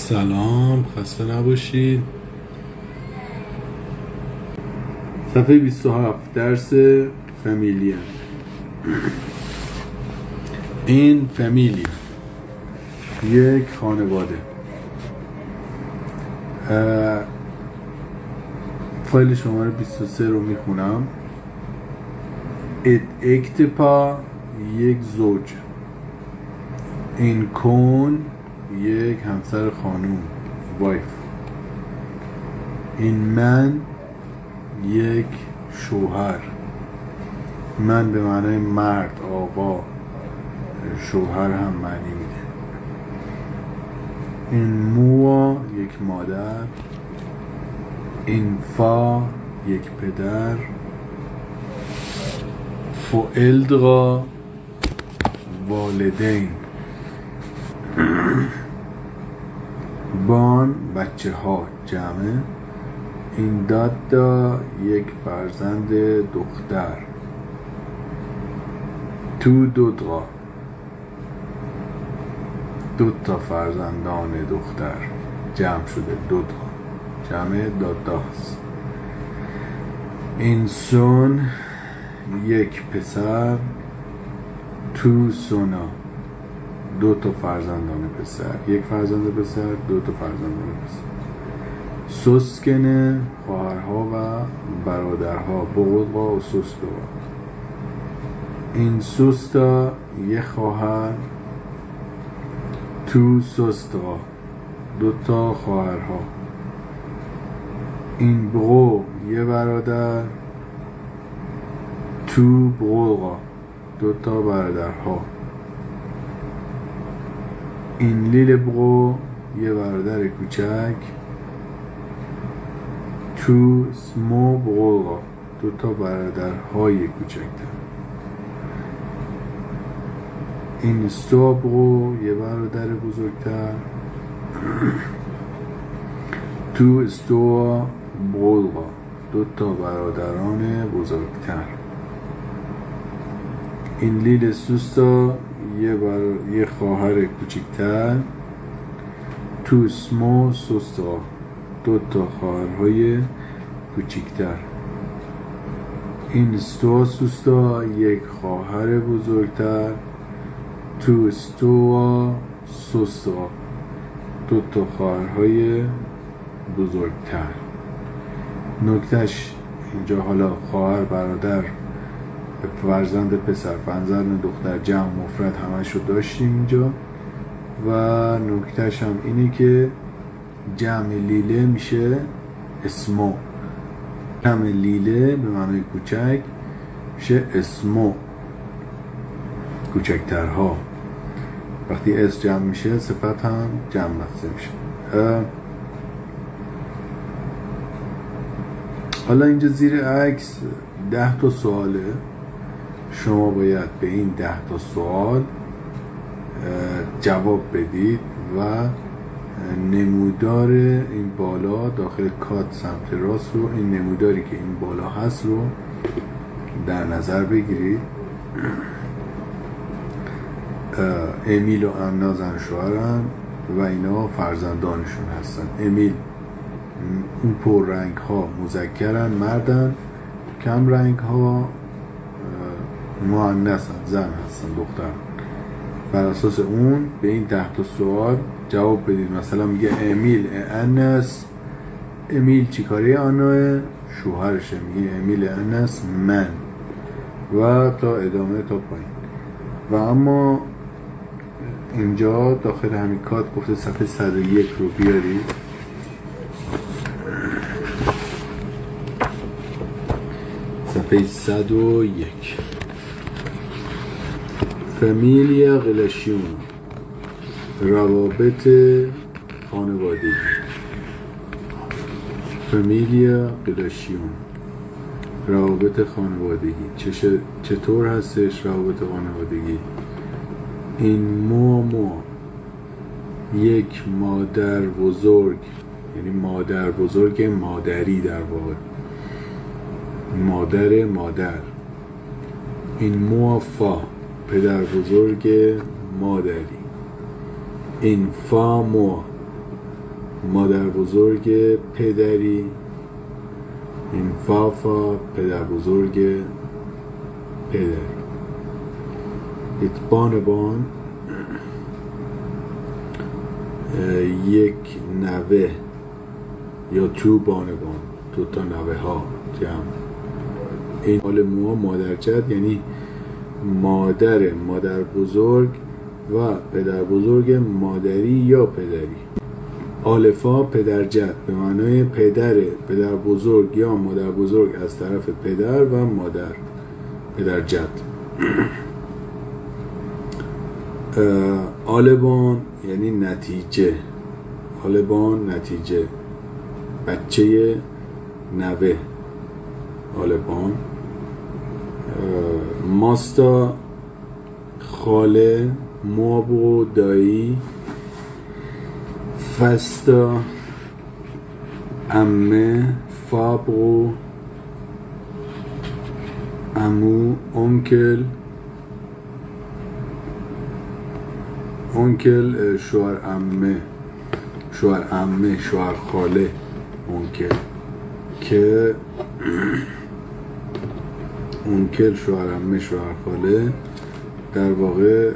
سلام، خسته نباشید. صفحه 27 درس فامیلیا. این فامیلیا یک خانواده. فایل شماره 23 رو میخونم. اکتپا یک زوج، این کون یک همسر خانوم وایف، این من یک شوهر. من به معنای مرد، آقا، شوهر هم معنی میده. این موا یک مادر، این فا یک پدر، فوئلدرا والدین، بان بچه ها جمعه، این دادا یک فرزند دختر، تو دودرا دو تا فرزندان دختر جمع شده، دودرا جمع داداست. این سون یک پسر، تو سونا دو تا فرزندان پسر، یک فرزند پسر، دو تا فرزندان پسر. سوسکنه خواهرها و برادرها، بغضا و سوستا. این سوستا یک خواهر، تو سوستا دو تا خواهرها. این بغو یه برادر، تو بغوغا دو تا برادرها. این لیل بغو یه برادر کوچک، تو سمو بغوغا دو تا برادرهای کوچکتر. این ستا بغو یه برادر بزرگتر، تو استوا بغوغا دو تا برادران بزرگتر. این لیل سوستا یه خواهر کوچکتر، تو سمو سوستا دو تا خواهرهای کوچکتر. این استوا سوستا یک خواهر بزرگتر، تو استوا سوستا دو تا خواهرهای بزرگتر. نکتهش اینجا حالا خواهر، برادر، فرزند پسر، فرزند دختر، جمع، مفرد همش رو داشتیم اینجا. و نکتهش هم اینه که جمع لیله میشه اسمو. جمع لیله به معنای کوچک میشه اسمو، کوچکترها. وقتی اس جمع میشه صفت هم جمع بسته میشه. حالا اینجا زیر عکس 10 تا سواله. شما باید به این 10 تا سوال جواب بدید و نمودار این بالا داخل کات سمت راست رو، این نموداری که این بالا هست رو در نظر بگیرید. امیل و امنا زن شوهرن و اینا فرزندانشون هستن. امیل اون پر رنگ ها مذکرن، مردن. کم رنگ ها مؤنثن، زن هستن، دختر. بر اساس اون به این 10 تا سوال جواب بدید. مثلا میگه امیل انس، امیل چی کاره آنوه؟ شوهرشه. میگه امیل انس من، و تا ادامه تا پایین. و اما اینجا داخل همین کات گفته صفحه 101 رو بیارید. صفحه 101 فامیلیا غلاشیون، روابط خانوادگی. فامیلیا غلاشیون، روابط خانوادگی. چطور هستش روابط خانوادگی؟ این مو یک مادر بزرگ، یعنی مادر بزرگ مادری، در واقع مادر. این موفا پدر بزرگ مادری. این فامو مادر بزرگ پدری، این فافا پدر بزرگ پدر. ایت بانوان یک نوه یا تو بانوان، دو تا نوه ها جمع. این حال موها مادر جد یعنی مادر بزرگ و پدر بزرگ مادری یا پدری. آلفا پدر جد به معنای پدر بزرگ یا مادر بزرگ از طرف پدر و مادر، پدر جد. آلبان یعنی نتیجه، آلبان نتیجه، بچه نوه آلبان. ماستا خاله، مابو دایی، فستا عمه، فابرو عمو، اونکل شوهر عمه، شوهر خاله، اونکل که اونکل شوهر عمه شوهر خاله در واقع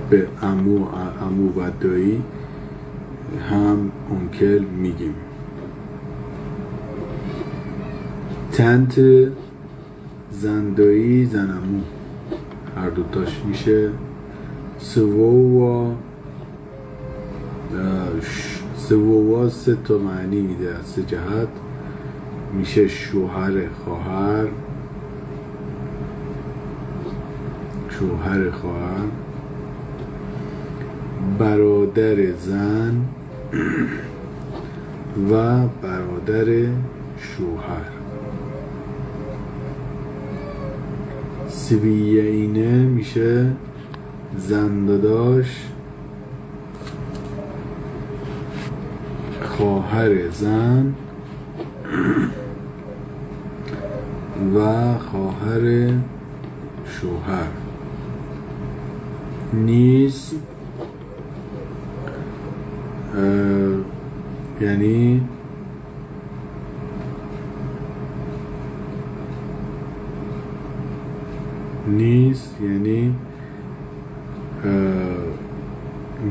به عمو و دایی هم اونکل میگیم. تنت زندایی زنمو، هر دوتاش میشه. سووا سه تا معنی میده از سه جهت، میشه شوهر خواهر، برادر زن و برادر شوهر. سویینه میشه زنداداش، خواهر زن و خواهر شوهر. نیز یعنی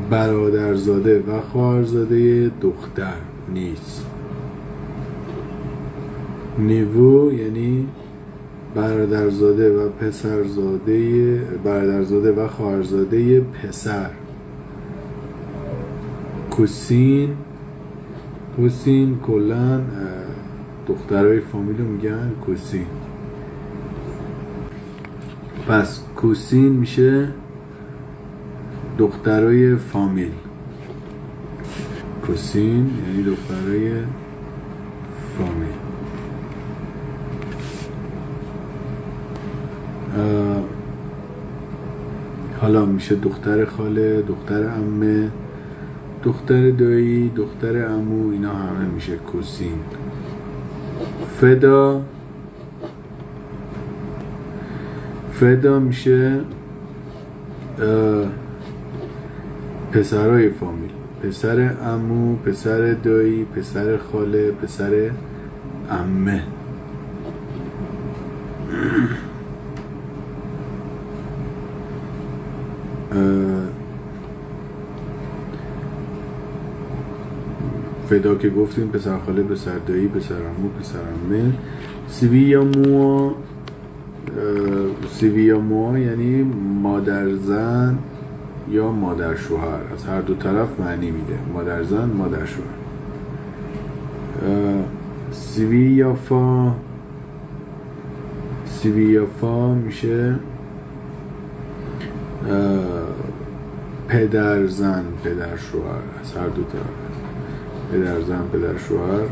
برادرزاده و خواهرزاده دختر. نیز نیوو یعنی برادرزاده و پسرزاده، برادرزاده و خواهرزاده پسر. کوسین کلن دخترای فامیلو میگن کوسین. پس کوسین میشه دخترای فامیل، کوسین یعنی دخترای فامیل. حالا میشه دختر خاله، دختر عمه، دختر دایی، دختر عمو، اینا همه میشه کوسین. فدا میشه پسرای فامیل، پسر عمو، پسر دایی، پسر خاله، پسر عمه. فدا که گفتیم پسر خاله، پسر دایی، پسر عمو، پسر عمه. سیویامو یعنی مادر زن یا مادر شوهر، از هر دو طرف معنی میده، مادر زن، مادر شوهر. سیویافا میشه پدر زن، پدر شوهر، از هر دو طرف پدر زن، پدر شوهر.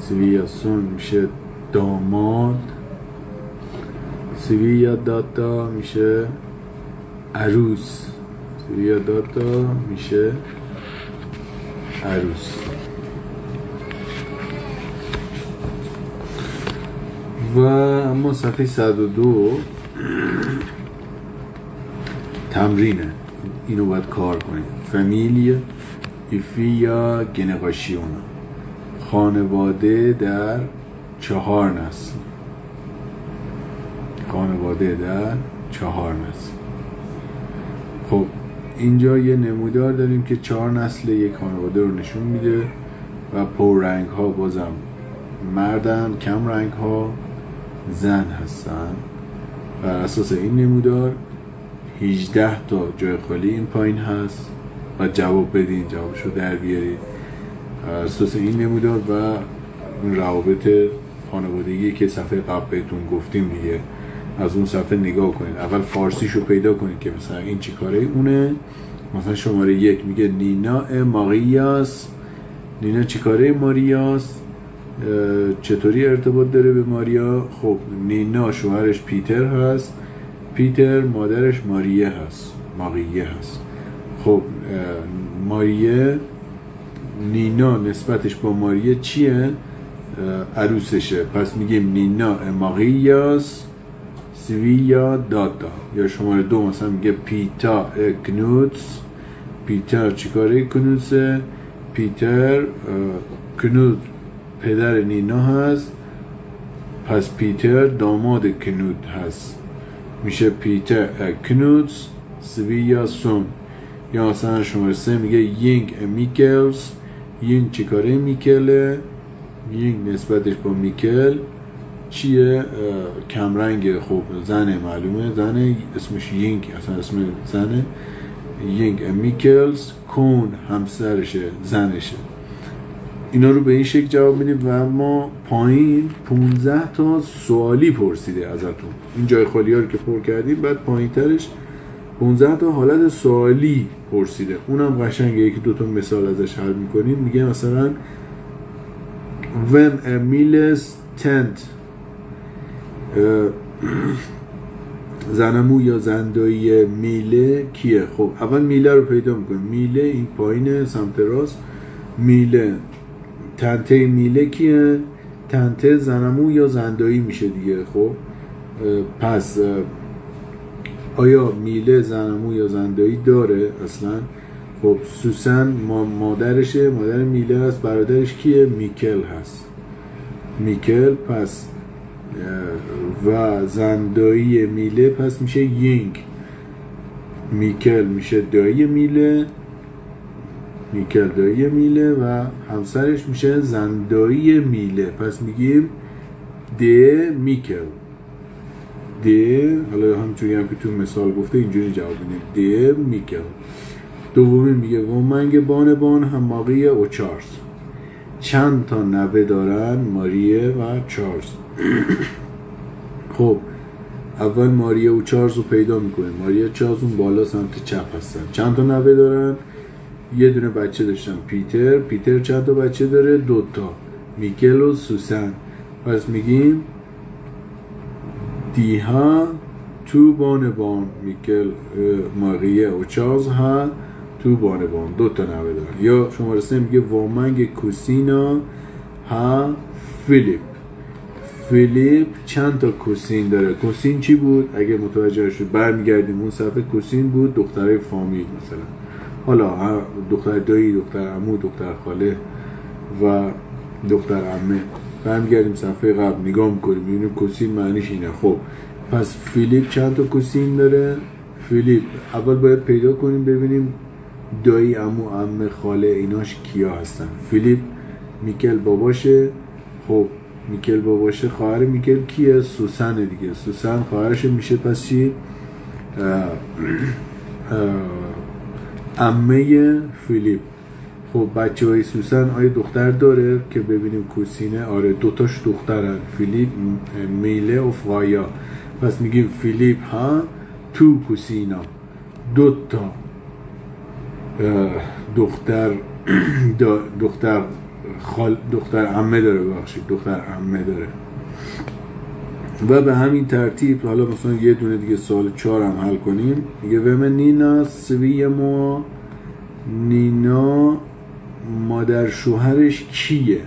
سیویاسون میشه داماد. سیویا داتا میشه عروس، میشه عروس. و اما صفحه 102 تمرینه. اینو باید کار کنید. فامیلیا ایفیا گنراسیونا، خانواده در 4 نسل. خانواده در 4 نسل. خب اینجا یه نمودار داریم که 4 نسل یک خانواده رو نشون میده و پررنگ ها بازم مردن، کم رنگ ها زن هستن. بر اساس این نمودار 18 تا جای خالی این پایین هست و جواب بدین، جوابشو در بیارید بر اساس این نمودار و اون روابط خانوادگی که صفحه قبل بهتون گفتیم دیگه. از اون صفحه نگاه کنید، اول فارسیشو پیدا کنید که مثلا این چی کاره اونه. مثلا شماره 1 میگه نینا ماریاس. نینا چی کاره ماریاس؟ چطوری ارتباط داره به ماریا؟ خب نینا شوهرش پیتر هست، پیتر مادرش ماریه هست، ماریه هست. خب ماریه، نینا نسبتش با ماریه چیه؟ عروسشه. پس میگیم نینا ماریاس سویا دادا. یا شماره 2 مثلا میگه پیتا کنوتس. پیتر چیکاره کنوتسه؟ پیتر کنوت پدر نینا هست، پس پیتر داماد کنوت هست، میشه پیتر کنوتس سویا سون. یا مثلا شماره 3 میگه یینگ میکلز. یینگ چیکاره میکله؟ یینگ نسبتش با میکل چیه؟ کمرنگ. خب زنه، معلومه زنه، اسمش یینگ، اصلا اسم زنه یینگ میکلز. کون همسرشه، زنشه. اینا رو به این شکل جواب میدیم و ما پایین 15 تا سوالی پرسیده ازتون. این جای خالی ها رو که پر کردیم، بعد پایین ترش 15 تا حالت سوالی پرسیده. اونم قشنگه، یکی 2 تا مثال ازش حل میکنیم. میگه مثلا when Emile's tent، زنمو یا زندایی میله کیه؟ خب اول میله رو پیدا میکنیم. میله این پایین سمت راست. میله، تنته میله کیه؟ تنته زنمو یا زندایی میشه دیگه. خب پس آیا میله زنمو یا زندایی داره اصلا؟ خب سوسن مادرشه، مادر میله هست. برادرش کیه؟ میکل هست، میکل. پس و زندایی میله پس میشه یینگ. میکل میشه دایی میله، میکل دایی میله و همسرش میشه زندایی میله. پس میگیم ده میکل. ده، حالا همچونی هم که تو مثال گفته اینجوری جواب میدیم، ده میکل. دومی میگه ومنگ بان هماقی و چارلز. چند تا نوه دارن ماریه و چارلز؟ خب اول ماریه و چارلز رو پیدا میکنیم. ماریه چارلز اون بالا سمت چپ هستن. چند تا نوه دارن؟ یه دونه بچه داشتن، پیتر. پیتر چند تا بچه داره؟ 2 تا، میکل و سوسن. پس میگیم دیها تو بان میکل ماریه و چارلز ها تو بان 2 تا نوه دارن. یا شماره 3 میگه وامنگ کوسینا ها فیلیپ. فیلیپ چند تا کوسین داره؟ کوسین چی بود؟ اگه متوجه شد برمیگردیم اون صفحه. کوسین بود دخترای فامیل، مثلا حالا دختر دایی، دختر عمو، دختر خاله و دختر عمه. برمیگردیم صفحه قبل نگاه میکنیم میبینیم کوسین معنیش اینه. خب پس فیلیپ چند تا کوسین داره؟ فیلیپ اول باید پیدا کنیم ببینیم دایی، عمو، عمه، خاله ایناش کیا هستن. فیلیپ میکل باباشه. خب میکل باباشه. خواهر میکل کیه؟ سوسنه دیگه. سوسن خواهرش میشه. پس چی؟ عمه فیلیپ. خب بچه های سوسن آیا دختر داره که ببینیم کوسینه؟ آره 2 تاش دخترن، فیلیپ، میله و فایا. پس میگیم فیلیپ ها تو کوسینا 2 تا دختر عمه داره، ببخشید دختر عمه داره. و به همین ترتیب حالا مثلا یه دونه دیگه سوال 4 هم حل کنیم. میگه ومن نینا سوی مو. نینا مادر شوهرش کیه؟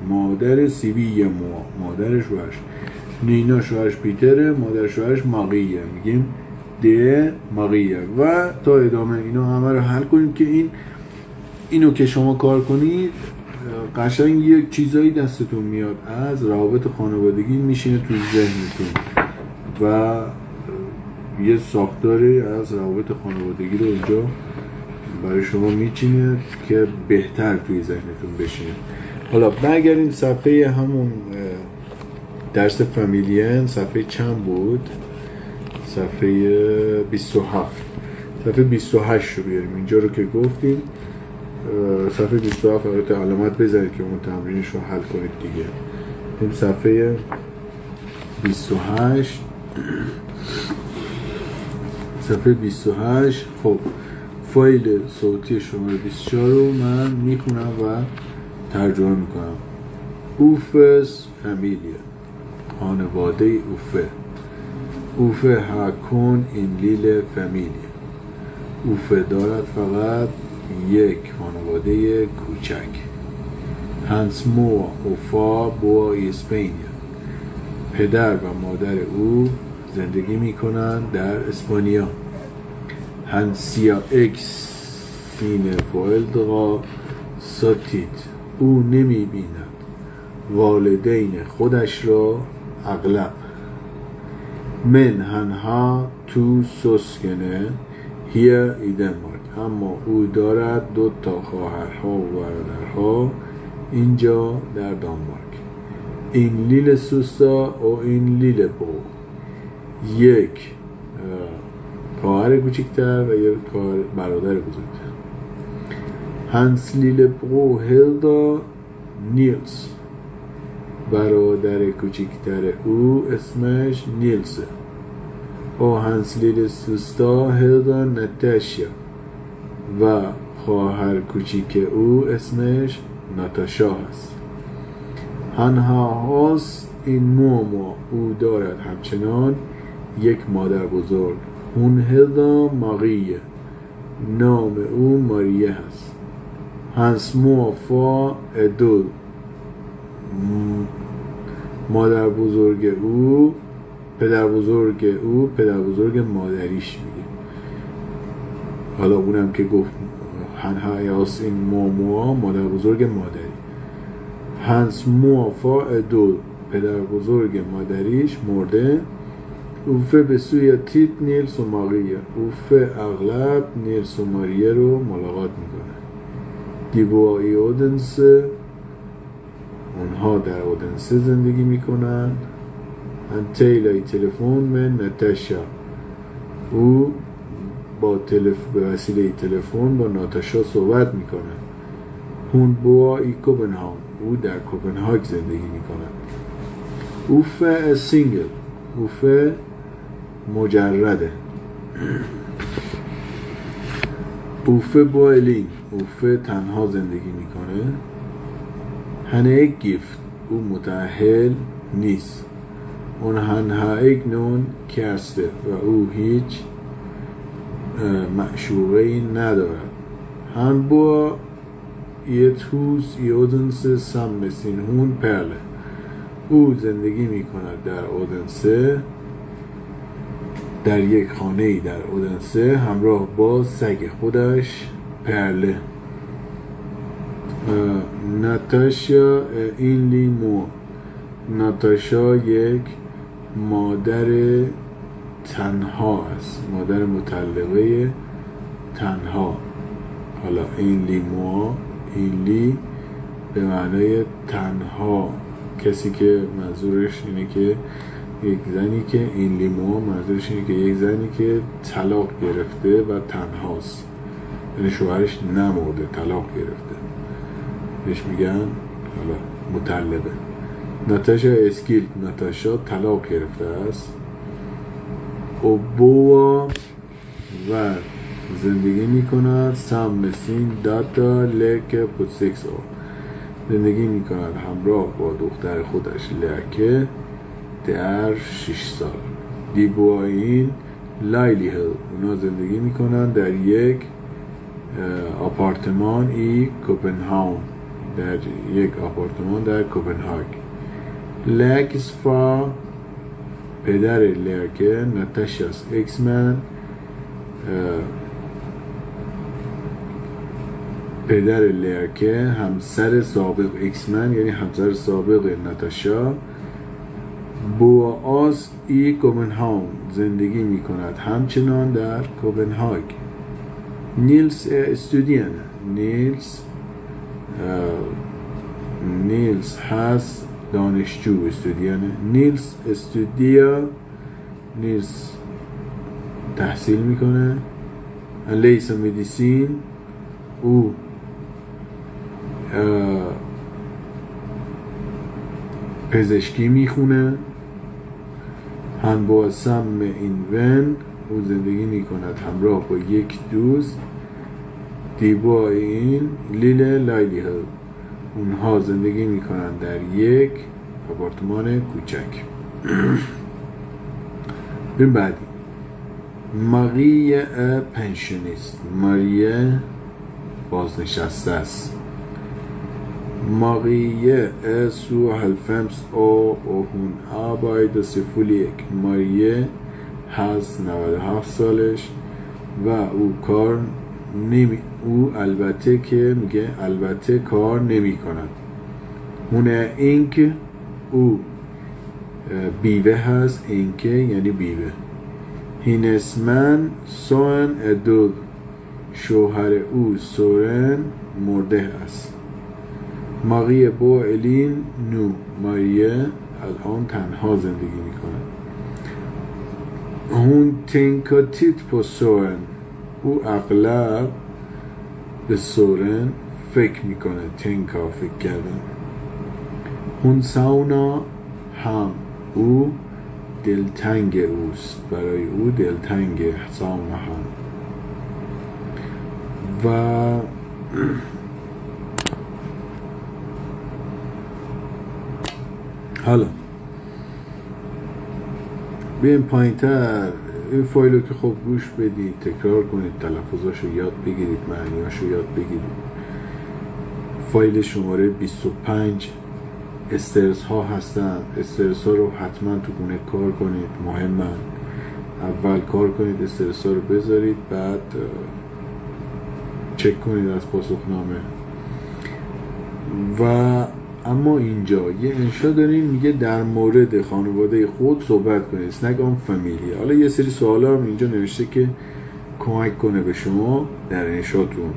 مادر سوی مو، مادر شوهرش. نینا شوهرش پیتره، مادر شوهرش ماقیه. میگیم ده ماغیه و تا ادامه اینو همه رو حل کنید که اینو که شما کار کنید قشنگ یک چیزایی دستتون میاد از روابط خانوادگی میشینه تو ذهنتون و یه ساختاری از روابط خانوادگی رو اینجا برای شما میچینه که بهتر توی ذهنتون بشینه. حالا برگردیم صفحه همون درس فامیلین، صفحه چند بود؟ صفحه 27. صفحه 28 رو بیاریم اینجا رو که گفتیم. صفحه 27 رو علامت بذارید که اون تمرینش رو حل کنید دیگه. این صفحه 28 صفحه 28. خب فایل صوتی شماره 24 رو من میخونم و ترجمه میکنم. اوفس فامیلیه، خانواده اوفه. اوفه هاکون این لیل فامیلیه. اوفه دارد فقط یک خانواده کوچک. هانس مو اوفا بوا اسپانیا. پدر و مادر او زندگی میکنن در اسپانیا. هانسیا اکس سینه فویلدغا ساتید. او نمیبیند والدین خودش را اغلب. من هنها تو سوسکنه هیر ایدنمارک. اما او دارد 2 خواهرها و برادرها اینجا در دانمارک. این لیل سوستا و این لیل بو. یک خواهر کوچکتر و یک برادر بزرگتر. هانس لیل برو هیلدا نیلز. برادر کوچکتر او اسمش نیلزه. و هانس لیل سوستا هیلدا نتاشیا. و خواهر کوچیک او اسمش ناتاشا هست. هنها هاست این موما. او دارد همچنان یک مادر بزرگ. اون هیلدا ماریه. نام او ماریه هست. هانس موفا ادول. مادر بزرگ او پدر بزرگ مادریش میگه. حالا اونم که گفت هنهایاس این موموا مادر بزرگ مادری. هانس موفا ادول پدر بزرگ مادریش مرده. اوفه به سوی تیت نیلس و ماریه. اوفه اغلب نیلس و ماریه رو ملاقات میکنه. دیبوایی اودنسه. اونها در اودنسه زندگی میکنن. انتیلای تلفن من نتاشا. او به وسیله تلفن با ناتاشا صحبت میکنه. هون بوا ای کوپنهاگ. او در کوپنهاگ زندگی میکنه. اوفه سینگل. اوفه مجرده. اوفه بویلینگ. اوفه تنها زندگی میکنه. هنه گیفت. او متأهل نیست. اون هنها نون کرسته و او هیچ معشوقه‌ای ندارد. هن با یه توز یودنس سمسین هون پرله. او زندگی میکند در اودنسه، در یک خانه‌ای در اودنسه همراه با سگ خودش پرله. ناتاشا این لیمو. ناتاشا یک مادر تنها است، مادر مطلقه تنها. حالا این لیمو، این لی به معنای تنها، کسی که منظورش اینه که یک زنی که این لیمو منظورش اینه که یک زنی که طلاق گرفته و تنهاست، یعنی شوهرش نمرده، طلاق گرفته، بهش میگن حالا مطلقه. ناتاشا اسکیل. ناتاشا طلاق گرفته است. او بوا و زندگی میکند سامسین داتا لک پوتسیکس. زندگی میکند همراه با دختر خودش لکه در 6 سال. دیبواین لایلی هل. اونا زندگی میکنن در یک آپارتمان کوپنهاگ، در یک آپارتمان در کوپنهاگ. لکس فا پدر لرکه ناتاشاس اکسمن پدر لرکه همسر سابق ایکسمن یعنی همسر سابق ناتاشا بوآز ای کوپنهاگن زندگی می کند همچنان در کوپنهاگ. نیلز استودیان نیلز هست دانشجو استودیانه. نیلز تحصیل میکنه. لیس مدیسین او پزشکی میخونه. با سم این ون او زندگی میکند همراه با یک دوست. دیبا این لیل لایلی ها اونها زندگی میکنند در یک آپارتمان کوچک. بین بعدی ماریه پنشنیست. ماریه بازنشسته است. Marie ist zu 95 und arbeitet für ماریه هست 97 سالش و او البته که میگه البته کار نمی کند. هونه اینک او بیوه هست. اینکه یعنی بیوه. هینسمن سوئن ادوگ شوهر او سورن مرده است. ماریه با الین نو ماریه الان تنها زندگی میکنه. هون تنکاتیت پا سورن او اغلب به سورن فکر میکنه. تنکا فکر کردن. هون ساونا هم او دلتنگ اوست. برای او دلتنگ ساونا هم. و حالا بیایم پایین تر این فایلو که خب گوش بدید، تکرار کنید، تلفظاشو یاد بگیرید، معنیاشو یاد بگیرید. فایل شماره 25 استرس ها هستن. استرس ها رو حتما تو گونه کار کنید، مهمن. اول کار کنید استرس ها رو بذارید، بعد چک کنید از پاسخنامه. و اما اینجا یه انشا داریم میگه در مورد خانواده خود صحبت کنید. نگم فامیلی. حالا یه سری سوالا هم اینجا نوشته که کمک کنه به شما در انشاتون.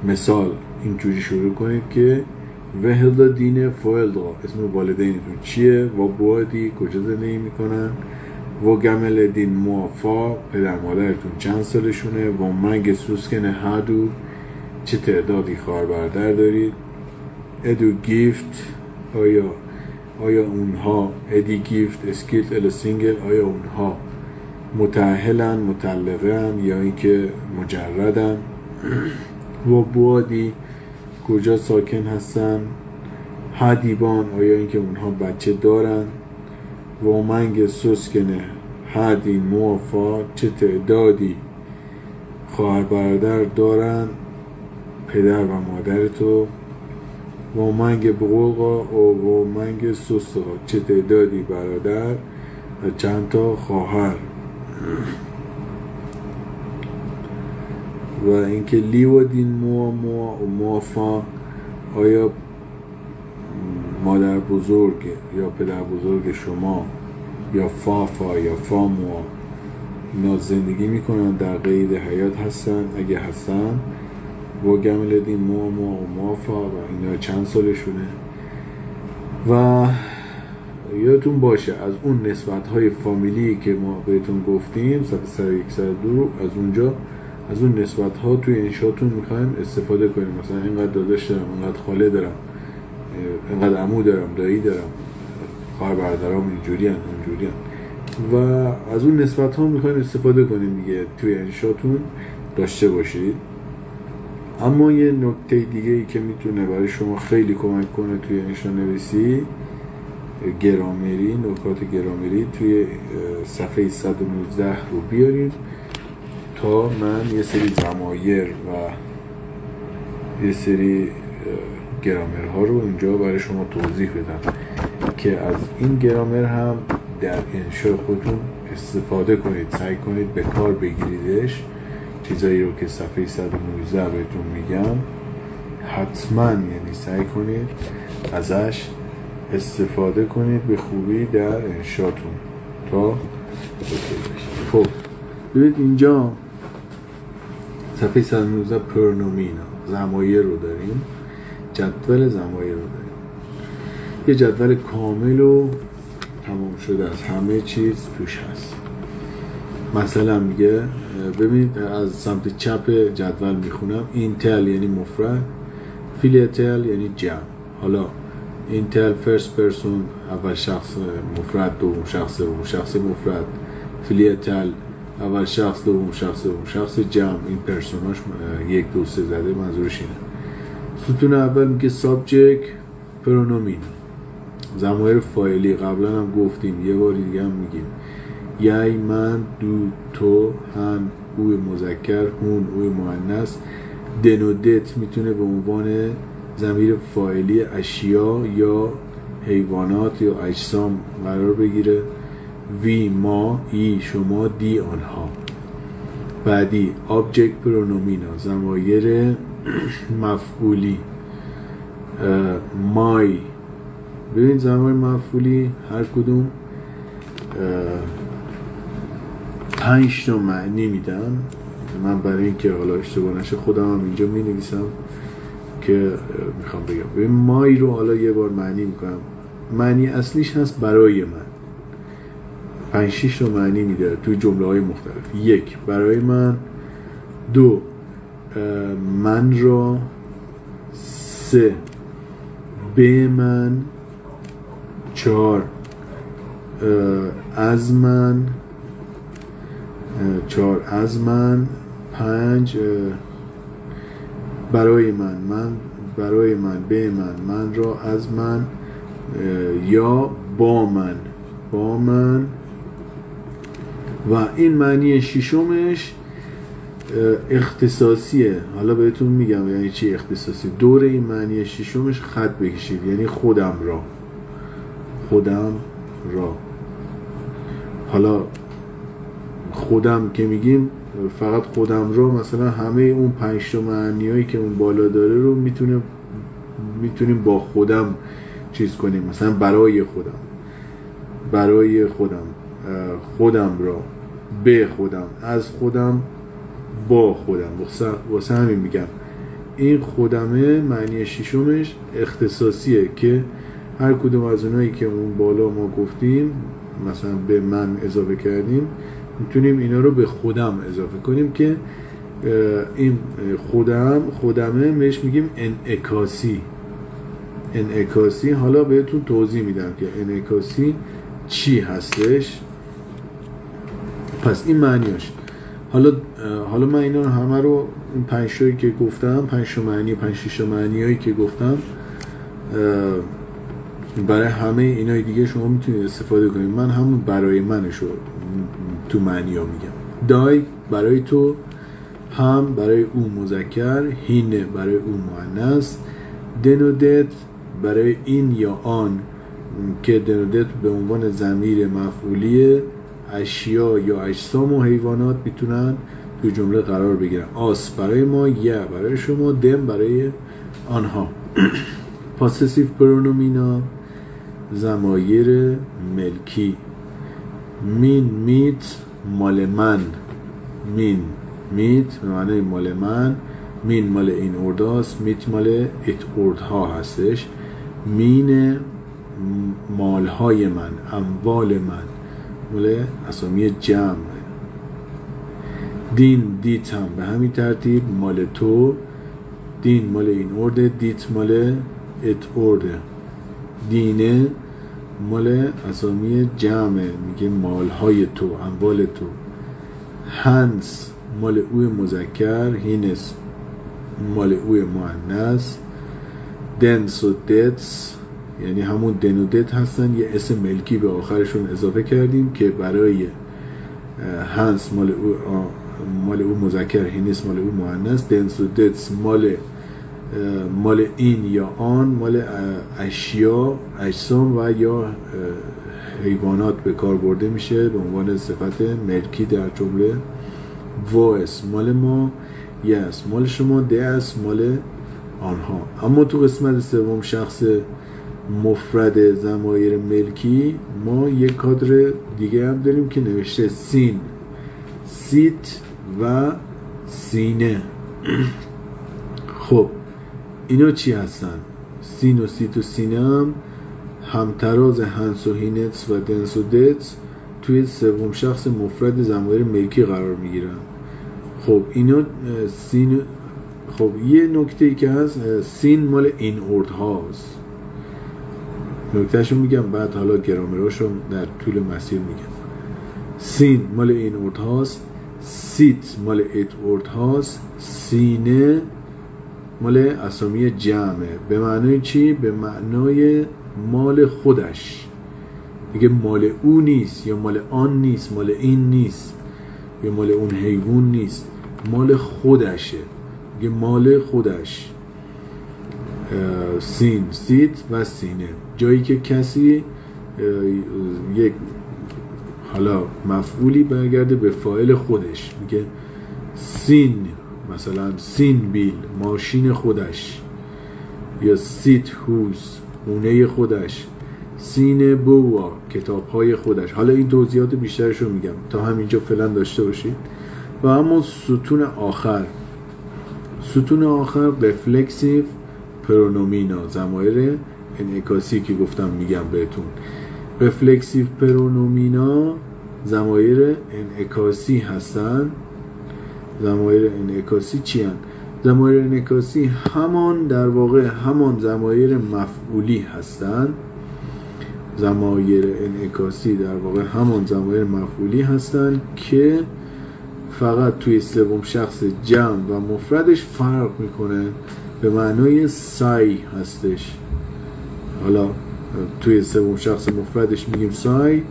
مثال اینجوری شروع کنید که وهدا دین فویلدا اسم والدینتون چیه؟ و بوادی کجا زندگی میکنن؟ و گمل دین موافا پدر مادرتون چند سالشونه؟ و منگ سوسکن هادو چه تعدادی خواهر برادر دارید؟ ادو گیفت آیا اونها ادی گیفت اسکیلت ال سینگل آیا اونها متأهلن مطلقن یا اینکه مجردن؟ و بوادی کجا ساکن هستن؟ هادیبان آیا اینکه اونها بچه دارن؟ و منگ سوسکنه هادی موافا چه تعدادی خواهر برادر دارن پدر و مادر تو؟ و منگ بقولقا و منگ سوستا چه تعدادی برادر و چند تا خواهر؟ و اینکه لیو دین موافا آیا مادر بزرگ یا پدر بزرگ شما یا فافا یا فاموا اینا زندگی میکنن در قید حیات هستن؟ اگه هستن و گمل دین موافا و اینا چند سالشونه؟ و یادتون باشه از اون نسبت های فامیلی که ما بهتون گفتیم 101 102 از اونجا از اون نسبت ها توی انشاتون میخوایم استفاده کنیم. مثلا اینقدر داداش دارم، اینقدر خاله دارم، اینقدر عمو دارم، دایی دارم، خواهر برادرام اینجوری اونجوری و از اون نسبت ها میخوایم استفاده کنیم دیگه توی انشاتون داشته باشید. اما یه نکته دیگه ای که میتونه برای شما خیلی کمک کنه توی انشا نویسی گرامری، نکات گرامری توی صفحه 119 رو بیارید تا من یه سری ضمایر و یه سری گرامرها رو اینجا برای شما توضیح بدم که از این گرامر هم در انشاء خودتون استفاده کنید، سعی کنید به کار بگیریدش چیزایی رو که صفحه 119 بهتون میگم حتما یعنی سعی کنید ازش استفاده کنید به خوبی در انشاتون تا اوکی بشه. خب ببینید اینجا صفحه 119 پرونومینا ضمایر رو داریم، جدول ضمایر رو داریم، یه جدول کامل و تمام شده از همه چیز توش هست. مثلا میگه ببینید از سمت چپ جدول میخونم، اینتل یعنی مفرد، فیلیتل یعنی جمع. حالا اینتل فرست پرسون اول شخص مفرد، دوم شخص، سوم شخص مفرد. فیلیتل اول شخص، دوم شخص، سوم شخص جمع. این پرسوناش 1 2 3 زده، منظورش اینه. ستون اول میگه سابجکت پرونومین، ضمایر فاعلی. قبلا هم گفتیم، یه بار دیگه هم میگیم. یای، من، دو، تو، هن، اوی مذکر، هون اوی مؤنث. دنودت میتونه به عنوان ضمیر فاعلی اشیا یا حیوانات یا اجسام قرار بگیره. وی ما، ای شما، دی آنها. بعدی object پرونومینا، ضمایر مفعولی. مای، ببین ضمایر مفعولی هر کدوم 5 تا معنی میدن. من برای اینکه حالا اشتباه نشه خودم هم اینجا می نویسم که میخوام بگم. ببین مای رو حالا یه بار معنی میکنم. معنی اصلیش هست برای من. 5-6 تا معنی میده توی جمله های مختلف. 1 برای من، 2 من را، 3 به من، 4 از من، 5 برای من، برای من، به من را، از من، یا با من. و این معنی ششمش اختصاصیه. حالا بهتون میگم یعنی چی اختصاصی. دور این معنی ششمش خط بکشید، یعنی خودم را. حالا خودم که میگیم فقط خودم را، مثلا همه اون 5 تا معنیایی که اون بالا داره رو میتونیم با خودم چیز کنیم. مثلا برای خودم، خودم را، به خودم، از خودم، با خودم. واسه همین میگم این خودمه معنی ششمش اختصاصیه که هر کدوم از اونایی که اون بالا ما گفتیم مثلا به من اضافه کردیم میتونیم اینا رو به خودم اضافه کنیم که این خودمه بهش میگیم انعکاسی. حالا بهتون توضیح میدم که انعکاسی چی هستش. پس این معنیاش. حالا من اینا رو همه رو این 5 تایی که گفتم، 5 تا معنی، 5-6 تا معنیایی که گفتم برای همه اینای دیگه شما میتونید استفاده کنید. من همون برای منشو تو معنی ها میگم. دای برای تو، هم برای او مذکر، هینه برای او مؤنث، دنودت برای این یا آن که دنودت به عنوان ضمیر مفعولی اشیا یا اجسام و حیوانات میتونن تو جمله قرار بگیرن. آس برای ما، یا برای شما، دم برای آنها. پاسیو پرونومینا، ضمایر ملکی. مین، میت مال من، میت به معنی مال من، مین مال این ارداست، میت مال ایت اردها هستش. مین مالهای من، اموال من، مال اسامی جمع. دین، دیت هم به همین ترتیب مال تو، دین مال این ارده، دیت مال ایت ارده. دینه مال اسامی جمعه، میگه مالهای تو، اموال تو. هنس مال اوی مذکر، هینس مال اوی مؤنث. دنس و دتس یعنی همون دن و دت هستن، یه اسم ملکی به آخرشون اضافه کردیم که برای هنس مال او مذکر، هینس مال او مؤنث، دنس و دتس مال این یا آن، مال اشیا، اجسام و یا حیوانات به کار برده میشه به عنوان صفت ملکی در جمله وایس مال ما، یس مال شما، دس مال آنها. اما تو قسمت سوم شخص مفرد ضمایر ملکی ما یک کادر دیگه هم داریم که نوشته سین، سیت و سینه. خب اینا چی هستن؟ سین و سیت و سینه هم همتراز هنس و هینتس و دنس و دتس توی سوم شخص مفرد ضمایر ملکی قرار میگیرن. خب اینا سین، خب یه نکته ای که هست، سین مال این اورد هاست، نکتهشو میگم بعد حالا گرامراشو در طول مسیر میگم. سین مال این اورد هاست، سیت مال ایت اورد هاست، سینه مال اسامی جمعه. به معنای چی؟ به معنای مال خودش، میگه مال او نیست، یا مال آن نیست، مال این نیست، یا مال اون حیوان نیست، مال خودشه، میگه مال خودش. سین، سیت و سینه، جایی که کسی یک حالا مفعولی برگرده به فاعل خودش، میگه سین، مثلا سین بیل ماشین خودش، یا سیت هوز خونه خودش، سین بوا کتاب‌های خودش. حالا این توضیحات بیشترش رو میگم، تا همینجا فعلا داشته باشید. و اما ستون آخر، ستون آخر رفلکسیو پرونومینا، ضمایر انعکاسی که گفتم میگم بهتون. رفلکسیو پرونومینا ضمایر انعکاسی هستن. ضمایر انعکاسی چی هستن؟ ضمایر انعکاسی همان در واقع همان ضمایر مفعولی هستن. ضمایر انعکاسی در واقع همان ضمایر مفعولی هستن که فقط توی سوم شخص جمع و مفردش فرق میکنه، به معنای سای هستش. حالا توی سوم شخص مفردش میگیم سای،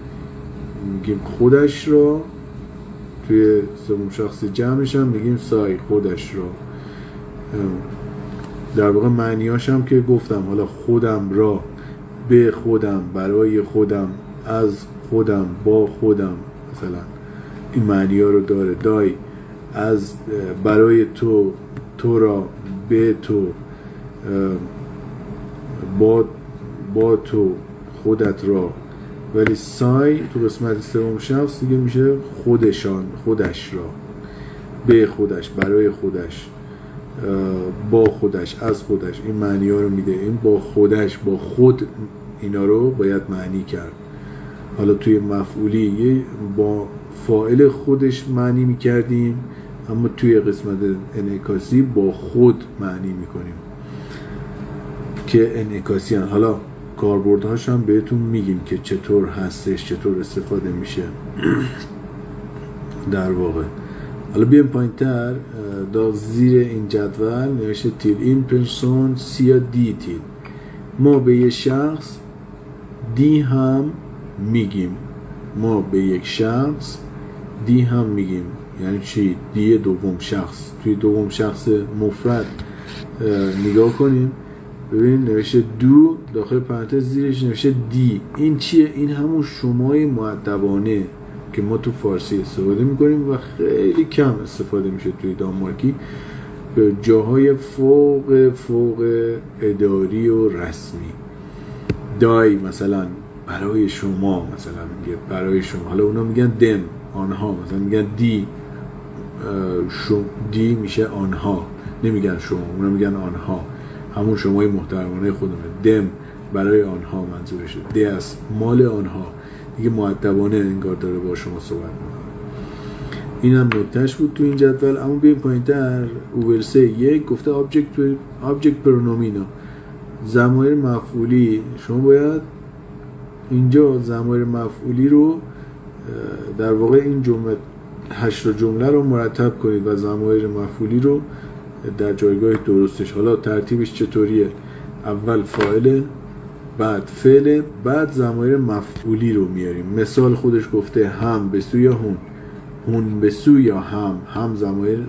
میگیم خودش را، توی سوم شخص جمعش هم میگیم سای خودش را. در واقع معنیاش هم که گفتم، حالا خودم را، به خودم، برای خودم، از خودم، با خودم، مثلا این معنی ها رو داره. دای از برای تو، تو را، به تو، با تو، خودت را. ولی سای تو قسمت سوم شخص دیگه میشه خودشان، خودش را، به خودش، برای خودش، با خودش، از خودش. این معنی ها رو میده. این با خودش، با خود، اینا رو باید معنی کرد. حالا توی مفعولی با فاعل خودش معنی میکردیم، اما توی قسمت انعکاسی با خود معنی میکنیم که انعکاسی هست. حالا کاربردهاش هم بهتون میگیم که چطور هستش، چطور استفاده میشه در واقع. حالا بیایم پایین تر، زیر این جدول نوشته تیل این پرسون سیا دی تیل. ما به یک شخص دی هم میگیم. ما به یک شخص دی هم میگیم. یعنی چی؟ دی دوم شخص. توی دوم شخص مفرد نگاه کنیم، ببین نوشته دو، داخل پرانتز زیرش نوشته دی. این چیه؟ این همون شمای مؤدبانه که ما تو فارسی استفاده میکنیم و خیلی کم استفاده میشه توی دانمارکی، به جاهای فوق اداری و رسمی. دای مثلا برای شما، مثلا میگه برای شما. حالا اونا میگن دم، آنها. مثلا میگن دی، دی میشه آنها، نمیگن شما، اونا میگن آنها. همون شمای محترمانه خودمه. دم برای آنها منظورشه. دس مال آنها. دیگه مؤدبانه انگار داره با شما صحبت میکنه. این هم نکتهش بود تو این جدول. اما بیایم پایین‌تر، اوورسه یک گفته object پرونومینا، ضمایر مفعولی. شما باید اینجا ضمایر مفعولی رو در واقع این جمله 8 جمله رو مرتب کنید و ضمایر مفعولی رو در جایگاه درستش. حالا ترتیبش چطوریه؟ اول فاعل، بعد فعل، بعد ضمایر مفعولی رو میاریم. مثال خودش گفته هم به سوی هون، هون به سوی هم، هم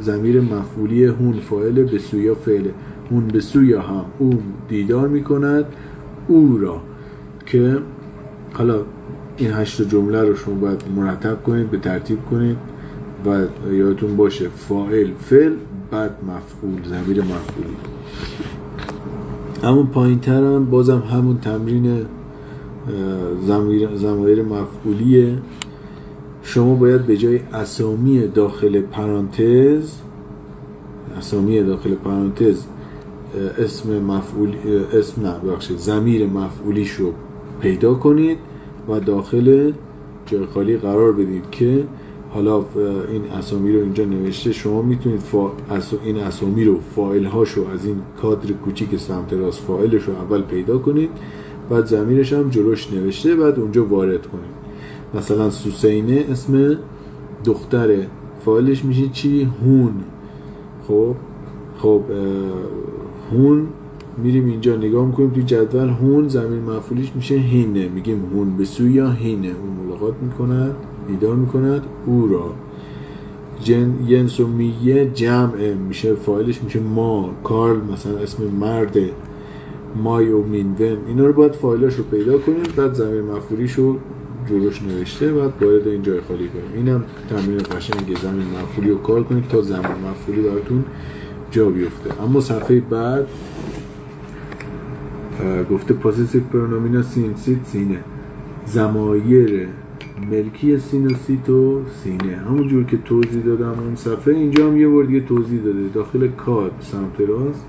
ضمیر مفعولی هون فاعل، به سوی فعل، هون به سوی هم، او دیدار میکند او را. که حالا این 8 جمله رو شما باید مرتب کنید، به ترتیب کنید و یادتون باشه فاعل فعل بعد مفعول، ضمیر مفعولی. اما پایین تر هم بازم همون تمرین ضمایر مفعولیه. شما باید به جای اسامی داخل پرانتز ضمیر مفعولیش رو پیدا کنید و داخل جای خالی قرار بدید که حالا این اسامی رو اینجا نوشته، شما میتونید این اسامی رو فاعل هاشو از این کادر کوچیک سمت راست فاعلش رو اول پیدا کنید، بعد ضمیرش هم جلوش نوشته، بعد اونجا وارد کنید. مثلا سوسینه اسم دختره، فاعلش میشه چی؟ هون. خب هون میریم اینجا نگاه میکنیم توی جدول، هون ضمیر مفعولیش میشه هینه، میگیم هون به سوی یا هینه، اون ملاقات میکند، دیدار میکند او را. جنس و میگه جمع میشه، فاعلش میشه ما. کارل مثلا اسم مرده، مای و مینون، اینا رو باید فاعلاش رو پیدا کنیم، بعد ضمیر مفعولیش رو جلوش نوشته، بعد وارد این جای خالی کنیم. اینم تمرین قشنگه، ضمیر مفعولی رو کار کنید تا ضمیر مفعولی براتون جا بیفته. اما صفحه بعد گفته پوزیتیو پرونومینا سین سیت سینه، ضمایر ملکی سین و سیت و سینه، همون جور که توضیح دادم اون صفحه، اینجا هم یه بار دیگه توضیح داده. داخل کاد سمت راست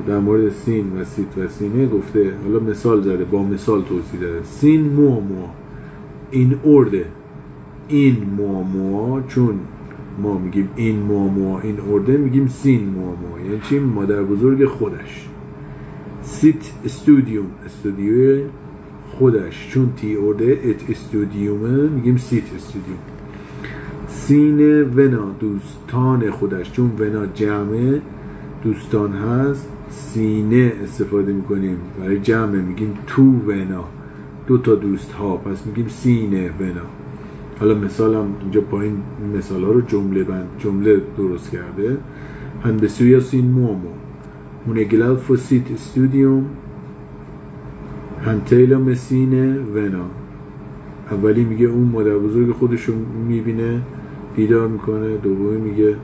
در مورد سین و سیت و سینه گفته، حالا مثال زده، با مثال توضیح داده. سین مو این ارده، این مو چون ما میگیم این مو این ارده، میگیم سین مو یعنی چی؟ مادر بزرگ خودش. سیت استودیوی خودش، چون تی ارده ات استودیومه، میگیم سیت استودیوم. سین ونا دوستان خودش، چون ونا جمع دوستان هست، سینه استفاده میکنیم برای جمع، میگیم تو ونا، دو تا دوست ها، پس میگیم سینه ونا. حالا مثال هم اینجا پایین مثال ها رو جمله درست کرده. Han besöker sin mormor. Hon är glad för sitt studium. Han talar med sina vänner. اولی میگه اون مادر بزرگ خودش رو میبینه، دیدار میکنه. دومی میگه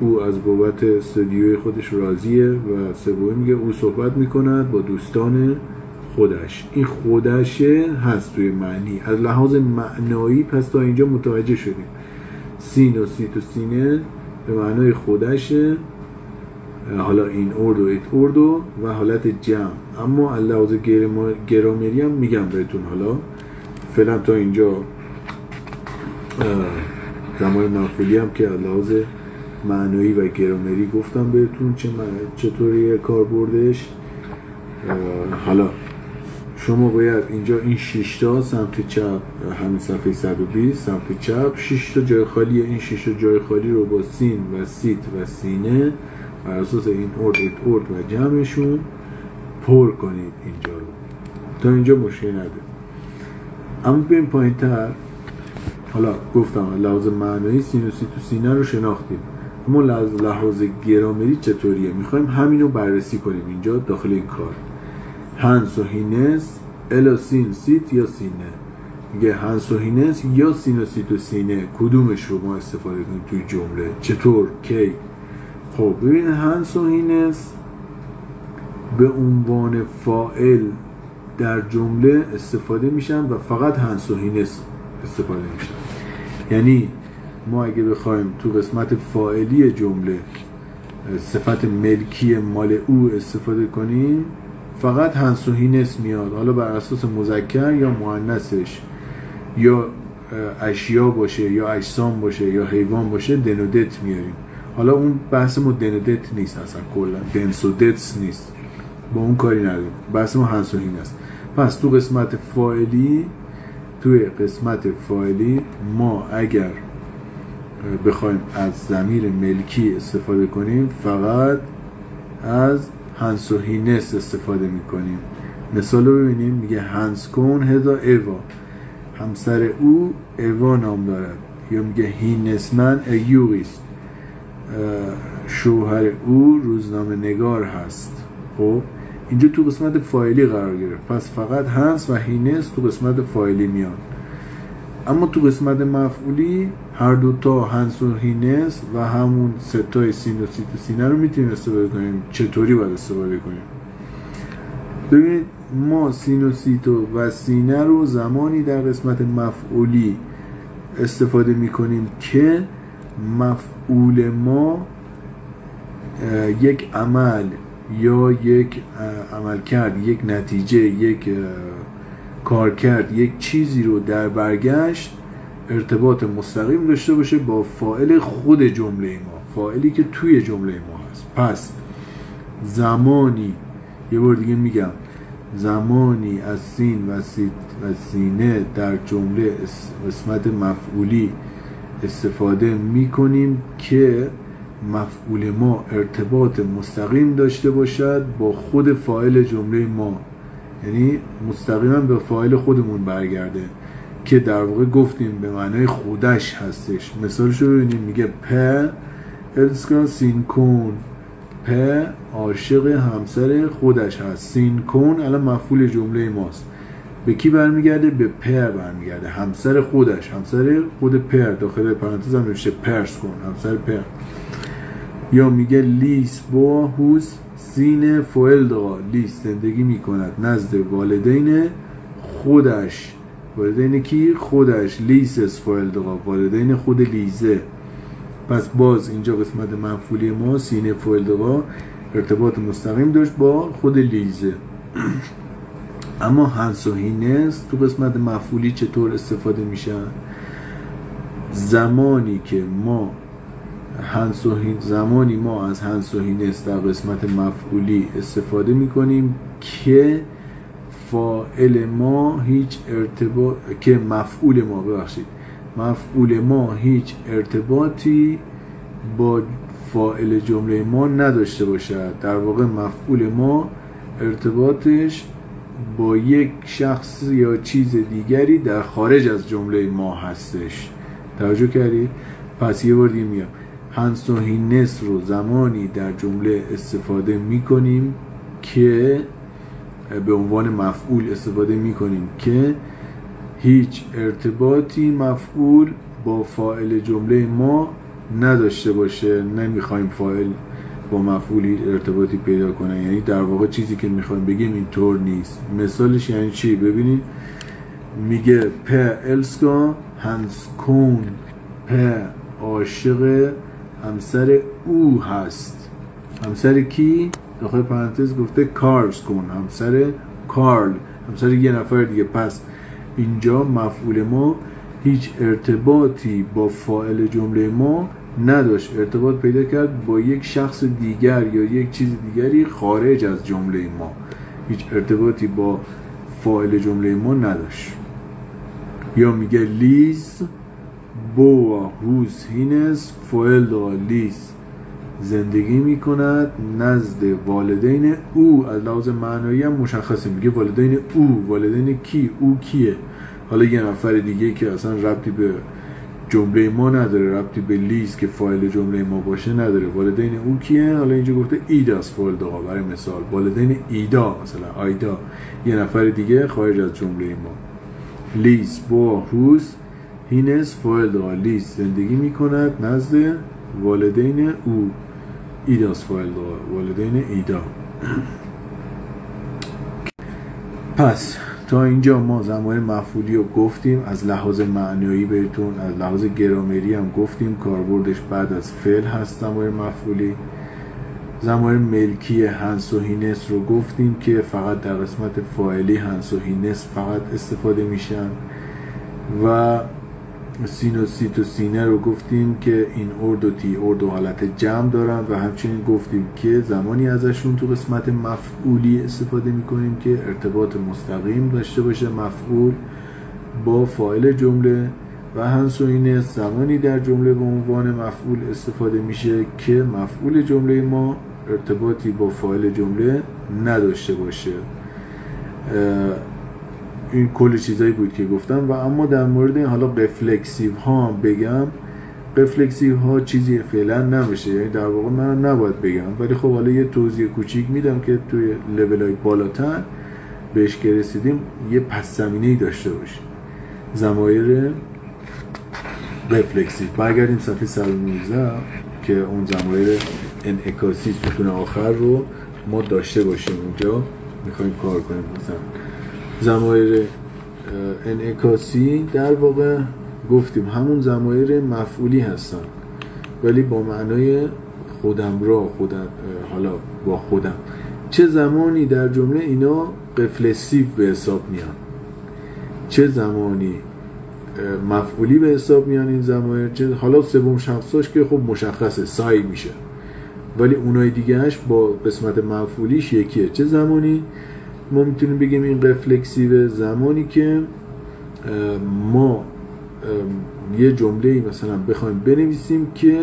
او از بابت استودیوی خودش راضیه و سومی میگه او صحبت میکند با دوستان خودش. این خودشه هست توی معنی، از لحاظ معنایی پس تا اینجا متوجه شدیم. سین و سیت و سینه به معنای خودشه، حالا این اردو ات اردو و حالت جمع. اما از لحاظ گرامری هم میگم بهتون، حالا فعلا تا اینجا ضمایر مفعولی هم که از لحاظ معنایی و گرامری گفتم بهتون چطوری کار بردش. حالا شما باید اینجا این 6 تا سمت چپ، همین صفحه 120 سمت چپ 6 تا جای خالی، این 6 تا جای خالی رو با سین و سیت و سینه بر اساس این ارد و جمعشون پر کنید اینجا رو. تا اینجا مشکل نده. اما بریم پایین تر. حالا گفتم لحاظ معنایی سین و سیت و سینه رو شناختیم، اما لحاظ گرامری چطوریه؟ میخوایم همین رو بررسی کنیم اینجا داخل این کار. هنس و هینس الا سین سیت یا سینه. میگه هنس و هینس یا سین و سیت و سینه، کدومش رو ما استفاده کنیم توی جمله؟ چطور؟ کی؟ خب ببین، هنس و هینس به عنوان فاعل در جمله استفاده میشن و فقط هنس و هینس استفاده میشن. یعنی ما اگه بخوایم تو قسمت فاعلی جمله صفت ملکی مال او استفاده کنیم، فقط هنس و هینس میاد. حالا بر اساس مذکر یا مؤنثش، یا اشیا باشه یا اجسام باشه یا حیوان باشه دنودت میاریم. حالا اون بحث ما دنودت نیست، اصلا کلا دنسودت نیست، با اون کاری نداریم. بحث ما هنس و هینس. پس تو قسمت فاعلی ما اگر بخوایم از ضمیر ملکی استفاده کنیم، فقط از هنس و هینس استفاده میکنیم. مثال رو ببینیم. میگه هنس کن هدا ایوا، همسر او ایوا نام دارد. یا میگه هینسمن ایوریست، شوهر او روزنامه نگار هست. خب اینجا تو قسمت فاعلی قرار گرفت، پس فقط هنس و هینس تو قسمت فاعلی میان. اما تو قسمت مفعولی هر دوتا هنس و هینس و همون ستای سین و سیت و سینه رو میتونیم استفاده کنیم. چطوری باید استفاده کنیم؟ ببینید ما سین و سیت و سینه رو زمانی در قسمت مفعولی استفاده میکنیم که مفعول ما یک عمل یا یک عمل کرد، یک نتیجه، یک کار کرد، یک چیزی رو در برگشت ارتباط مستقیم داشته باشه با فاعل خود جمله ما، فاعلی که توی جمله ما هست. پس زمانی، یه بار دیگه میگم، زمانی از سین و سینه در جمله قسمت مفعولی استفاده میکنیم که مفعول ما ارتباط مستقیم داشته باشد با خود فاعل جمله ما، یعنی مستقیما به فاعل خودمون برگرده که در واقع گفتیم به معنای خودش هستش. مثالش رو ببینیم، میگه په السکا سین کون، په عاشق همسر خودش هست. سین کون الان مفعول جمله ماست، به کی برمیگرده؟ به پر برمیگرده، همسر خودش، همسر خود پر، داخل پرانتز هم نوشته پرس کن، همسر پر. یا میگه لیس با هوز سین فوئلدغا، لیس زندگی میکند نزد والدین خودش. والدین کی؟ خودش. لیسس فوئلدغا، والدین خود لیزه. پس باز اینجا قسمت مفعولی ما سین فوئلدغا ارتباط مستقیم داشت با خود لیزه. اما هنس و هینس تو قسمت مفعولی چطور استفاده میشن؟ زمانی که ما زمانی ما از هنس و هینس در قسمت مفعولی استفاده میکنیم که فاعل ما هیچ ارتباط، که مفعول ما هیچ ارتباطی با فاعل جمله ما نداشته باشد. در واقع مفعول ما ارتباطش با یک شخص یا چیز دیگری در خارج از جمله ما هستش. توجه کردید؟ پس یه بار دیگه میگم، هنس و هینس رو زمانی در جمله استفاده میکنیم که به عنوان مفعول استفاده میکنیم که هیچ ارتباطی مفعول با فاعل جمله ما نداشته باشه. نمیخوایم فاعل با مفعولی ارتباطی پیدا کنه، یعنی در واقع چیزی که میخوایم بگیم اینطور نیست. مثالش یعنی چی؟ ببینید، میگه په السکا هنس کون، په عاشق همسر او هست. همسر کی؟ داخل پرانتز گفته کارلز کن، همسر کارل، همسر یه نفر دیگه. پس اینجا مفعول ما هیچ ارتباطی با فاعل جمله ما نداشت، ارتباط پیدا کرد با یک شخص دیگر یا یک چیز دیگری خارج از جمله ما، هیچ ارتباطی با فاعل جمله ما نداشت. یا میگه لیز بو هوز هینس فوئلدغا، لیز زندگی میکند نزد والدین او. از لحاظ معنایی هم مشخصه، میگه والدین او. والدین کی؟ او کیه؟ حالا یه نفر دیگه که اصلا ربطی به جمله ما نداره، ربطی به لیز که فاعل جمله ما باشه نداره. والدین او کیه؟ حالا اینجا گفته ایداس فوئلدغا، برای مثال والدین ایدا، مثلا آیدا، یه نفر دیگه خارج از جمله ما. لیز با هوز هینس فوئلدغا، لیز زندگی میکند نزد والدین او. ایداس فوئلدغا، والدین ایدا. پس تا اینجا ما زمان مفعولی رو گفتیم، از لحاظ معنایی بهتون، از لحاظ گرامری هم گفتیم کاربردش بعد از فعل هست. زمان مفعولی، زمان ملکی هنس و هینس رو گفتیم که فقط در قسمت فاعلی هنس و هینس فقط استفاده میشن. و سین و سیت و سینه رو گفتیم که این ارد و تی ارد و حالت جمع دارن و همچنین گفتیم که زمانی ازشون تو قسمت مفعولی استفاده میکنیم که ارتباط مستقیم داشته باشه مفعول با فاعل جمله. و هنس و هینس زمانی در جمله به عنوان مفعول استفاده میشه که مفعول جمله ما ارتباطی با فاعل جمله نداشته باشه. این کل چیزایی بود که گفتم. و اما در مورد حالا رفلکسیو ها بگم، رفلکسیو ها چیزی فعلا نمیشه، یعنی در واقع من نباید بگم، ولی خب حالا یه توضیح کوچیک میدم که توی لول های بالاتر بهش که رسیدیم یه پس زمینه‌ای داشته باشیم. ضمایر رفلکسیو. برگردیم صفحه 119 که اون ضمایر انعکاسی ستون آخر رو ما داشته باشیم. اونجا میخوایم کار کنیم. مثلا ضمایر انعکاسی در واقع گفتیم همون ضمایر مفعولی هستن، ولی با معنای خودم را، حالا با خودم. چه زمانی در جمله اینا رفلکسیو به حساب میان، چه زمانی مفعولی به حساب میان این ضمایر، چه حالا سوم شخصاش که خب مشخصه سای میشه، ولی اونای دیگهش با قسمت مفعولیش یکیه. چه زمانی ما میتونیم بگیم این رفلکسیو؟ زمانی که ما یه جمله مثلا بخوایم بنویسیم که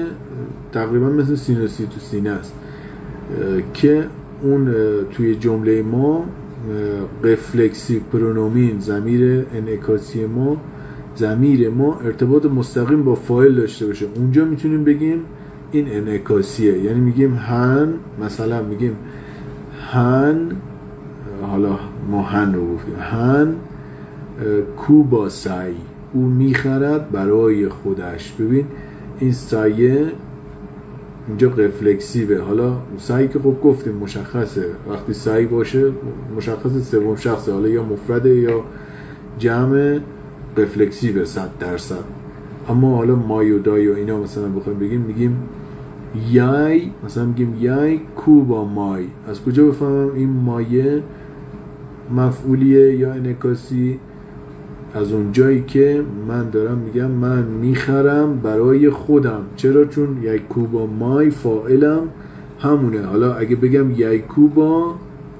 تقریبا مثل سینوسی تو سینه است، که اون توی جمله ما رفلکسیو پرونومین، ضمیر انعکاسی ما، ضمیر ما ارتباط مستقیم با فاعل داشته باشه. اونجا میتونیم بگیم این انعکاسیه. یعنی میگیم هن، مثلا میگیم هن، حالا ما هن رو گفتیم، هن کو با سعی، او میخرد برای خودش. ببین این سعیه اینجا رفلکسیوه. حالا سعی که خب گفتیم مشخصه، وقتی سعی باشه مشخصه سوم شخصه، حالا یا مفرده یا جمع، رفلکسیوه 100%. اما حالا مای و دای و اینا مثلا بخوایم بگیم، میگیم یای، مثلا میگیم یای کو با مای. از کجا بفهمم این مایه مفعولیه یا انعکاسی؟ از اون جایی که من دارم میگم من میخرم برای خودم. چرا؟ چون یایکو با مای فاعلم همونه. حالا اگه بگم یایکو با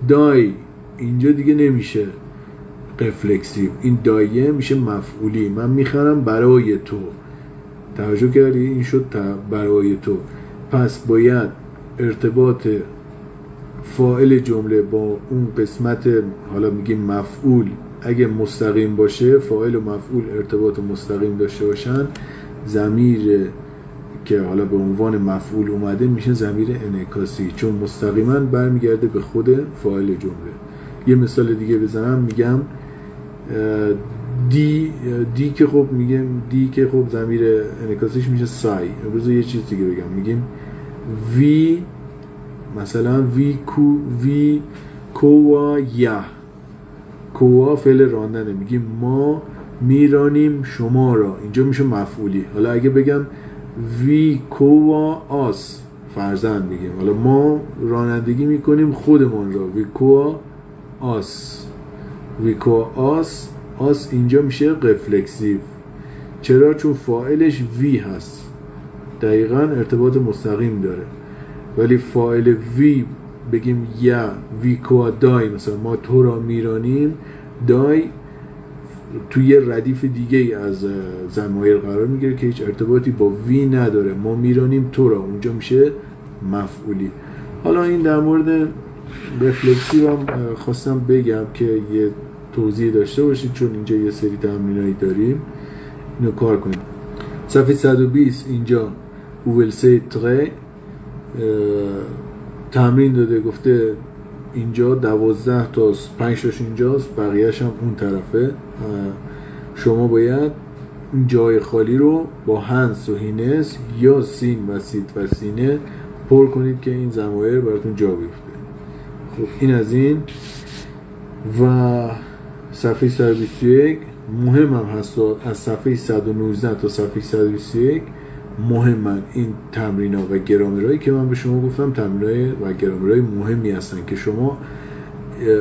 دای، اینجا دیگه نمیشه رفلکسیو، این دایه میشه مفعولی، من میخرم برای تو. توجه کردی؟ این شد برای تو. پس باید ارتباط فاعل جمله با اون قسمت، حالا میگیم مفعول، اگه مستقیم باشه، فاعل و مفعول ارتباط مستقیم داشته باشن، ضمیر که حالا به عنوان مفعول اومده میشه ضمیر انعکاسی، چون مستقیما برمیگرده به خود فاعل جمله. یه مثال دیگه بزنم، میگم دی که خب میگم دی که خب ضمیر انعکاسیش میشه سای. امروز یه چیز دیگه بگم، میگیم وی، مثلا وی کوا یا، کوا فعل راندنه، میگیم ما میرانیم شما را، اینجا میشه مفعولی. حالا اگه بگم وی کوا آس، فرزند میگیم، حالا ما رانندگی میکنیم خودمان را، وی کوا آس، وی کوا آس، آس اینجا میشه رفلکسیو. چرا؟ چون فاعلش وی هست، دقیقاً ارتباط مستقیم داره. ولی فاعل وی بگیم یا، وی کوا دای، مثلا ما تو را میرانیم، دای توی ردیف دیگه از ضمایر قرار میگیره که هیچ ارتباطی با وی نداره، ما میرانیم تو را، اونجا میشه مفعولی. حالا این در مورد رفلکسیو هم خواستم بگم که یه توضیح داشته باشید، چون اینجا یه سری تمرینایی داریم، اینو کار کنیم. صفحه 120 اینجا اوولسه تره تمرین داده، گفته اینجا 12 تاست، 5 تاش اینجاست، بقیهش هم اون طرفه. شما باید این جای خالی رو با هنس و هینس یا سین و سیت و سینه پر کنید که این ضمایر براتون جا بیفته. خب این از این. و صفحه 121 مهم هم هست، از صفحه 119 تا صفحه 121 مهمن این تمرین‌ها و گرامرهایی که من به شما گفتم. تمرین‌های و گرامرهای مهمی هستن که شما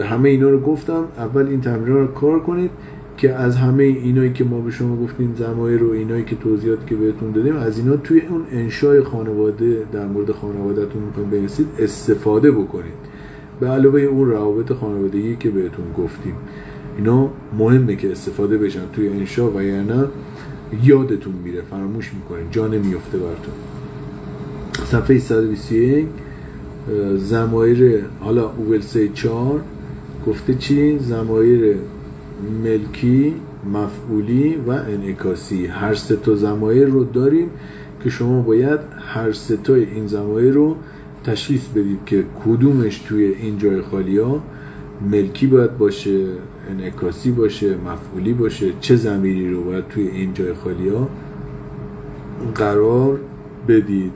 همه اینا رو گفتم، اول این تمرین‌ها رو کار کنید که از همه اینایی که ما به شما گفتیم، ضمایر رو، اینایی که توضیحات که بهتون دادیم، از اینا توی اون انشای خانواده، در مورد خانواده‌تون می‌خواید بنویسید، استفاده بکنید، به علاوه اون روابط خانوادگی که بهتون گفتیم. اینا مهمه که استفاده بشن توی انشا، و یعنی یادتون میره، فراموش میکنین، جا نمیفته براتون. صفحه 121 ضمایر، حالا اوولسه 4 گفته چی؟ ضمایر ملکی، مفعولی و انعکاسی. هر سه تا ضمایر رو داریم که شما باید هر سه تای این ضمایر رو تشخیص بدید که کدومش توی این جای خالی ها ملکی باید باشه، انعکاسی باشه، مفعولی باشه، چه ضمیری رو باید توی این جای خالی ها قرار بدید.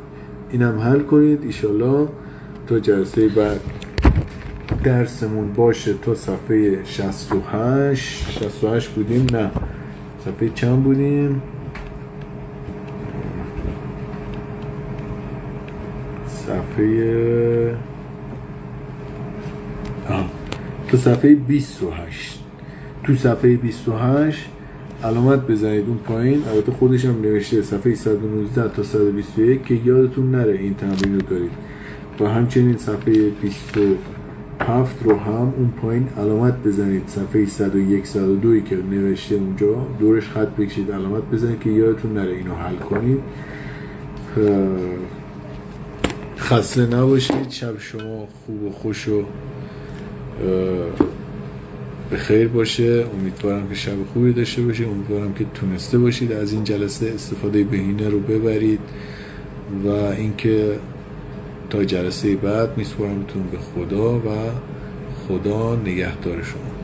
اینم حل کنید ایشالله تا جلسه بعد درسمون باشه تا صفحه 68 بودیم، نه صفحه چند بودیم؟ صفحه تو صفحه 28. تو صفحه 28 علامت بزنید اون پایین، البته خودش هم نوشته صفحه 119 تا 121 که یادتون نره این تمرین رو دارید، و همچنین صفحه 27 رو هم اون پایین علامت بزنید. صفحه 101 102 که نوشته اونجا دورش خط بکشید علامت بزنید که یادتون نره اینو حل کنید. خسته نباشید، شب شما خوب و خوش و به خیر باشه. امیدوارم که شب خوبی داشته باشید، امیدوارم که تونسته باشید از این جلسه استفاده بهینه رو ببرید و اینکه تا جلسه بعد میسپارمتون به خدا و خدا نگهدار شما.